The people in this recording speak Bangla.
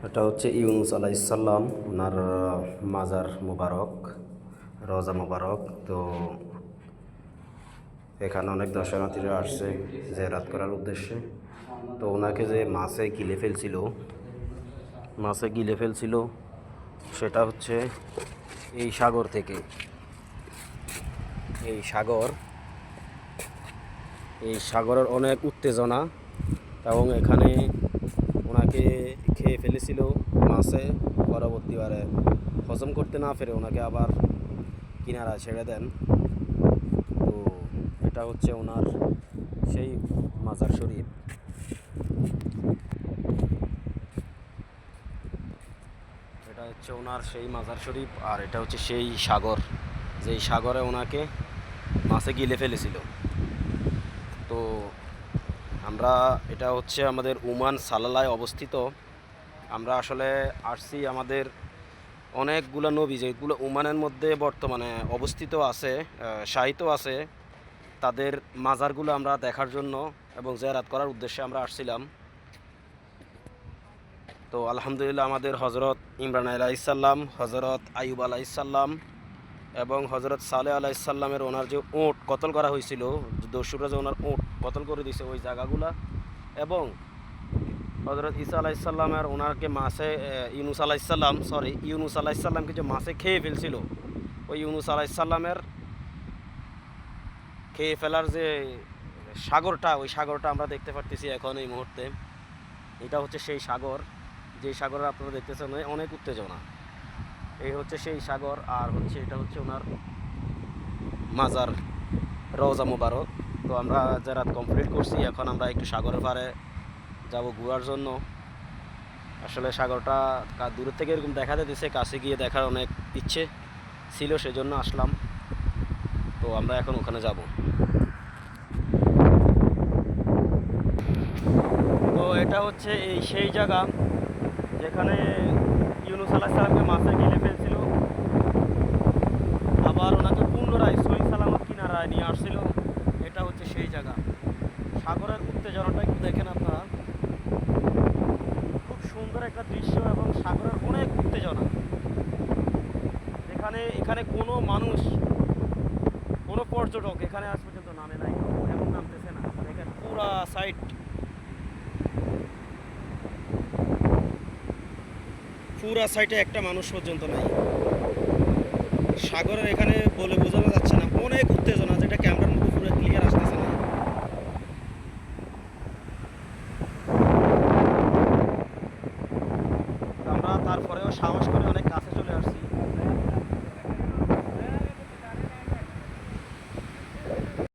এটা হচ্ছে ইউনুস আলাইসাল্লাম, ওনার মাজার মুবারক, রওজা মুবারক। তো এখানে অনেক দর্শনার্থীরা আসছে জিয়ারত করার উদ্দেশ্যে। তো ওনাকে যে মাছে গিলে ফেলছিল সেটা হচ্ছে এই সাগর থেকে। এই সাগরের অনেক উত্তেজনা, এবং এখানে ওনাকে খেয়ে ফেলেছিল মাছে। পরবর্তীবারে হজম করতে না পেরে ওনাকে আবার কিনারা ছেড়ে দেন। তো এটা হচ্ছে ওনার সেই মাজার শরীফ। এটা হচ্ছে ওনার সেই মাজার শরীফ, আর এটা হচ্ছে সেই সাগর, যেই সাগরে ওনাকে মাছে গিলে ফেলেছিল। তো এটা হচ্ছে আমাদের ওমান সালালায় অবস্থিত। আমরা আসলে আসছি, আমাদের অনেকগুলো নবী যেগুলো ওমানের মধ্যে বর্তমানে অবস্থিত আছে, শায়িত আছে, তাদের মাজারগুলো আমরা দেখার জন্য এবং জিয়ারত করার উদ্দেশ্যে আমরা আসছিলাম। তো আলহামদুলিল্লাহ, আমাদের হজরত ইমরান আলাইসাল্লাম, হজরত আইয়ুব আলাইসাল্লাম এবং হজরত সালেহ আলাইসাল্লামের ওনার যে ওঁট কতল করা হয়েছিল, দস্যুরা যে ওনার ওঁট কতল করে দিয়েছে ওই জায়গাগুলা, এবং হজরত ঈসা আলাইসাল্লামের ওনাকে ইউনুস আলাইসাল্লামকে যে মাছে খেয়ে ফেলছিল, ওই ইউনুস আলাইসাল্লামের খেয়ে ফেলার যে সাগরটা, ওই সাগরটা আমরা দেখতে পারতেছি এখন এই মুহূর্তে। এটা হচ্ছে সেই সাগর, যে সাগরে আপনারা দেখতেছেন অনেক উত্তেজনা। এই হচ্ছে সেই সাগর, আর এটা হচ্ছে ওনার মাজার রওজা মুবারক। তো আমরা যারা কমপ্লিট করছি, এখন আমরা একটু সাগরের পাড়ে যাব ঘোরার জন্য। আসলে সাগরটা দূরের থেকে এরকম দেখা যেতেছে, কাছে গিয়ে দেখার অনেক ইচ্ছে ছিল, সেজন্য আসলাম। তো আমরা এখন ওখানে যাব। তো এটা হচ্ছে সেই জায়গা যেখানে ইউনুস আলাইহিস সালামকে মাছে গিলে ফেলছিল, আবার ওনাকে পুনরায় সহি সালামত কিনারায় নিয়ে আসছিল। এটা হচ্ছে সেই জায়গা। সাগরের উত্তেজনাটা একটু দেখেন আপনারা, খুব সুন্দর একটা দৃশ্য, এবং সাগরের অনেক উত্তেজনা। এখানে কোনো মানুষ, কোনো পর্যটক এখানে আজ পর্যন্ত নামে নাই এবং নামতেছে না। দেখেন পুরা সাইটে একটা মানুষ পর্যন্ত নাই। সাগরের এখানে বলে বোঝানো যাচ্ছে না, অনেক উত্তেজনা, যেটা ক্যামেরার মধ্যে পুরো ক্লিয়ার আসতেছে না। আমরা তারপরেও সাহস করে অনেক কাছে চলে আসছি।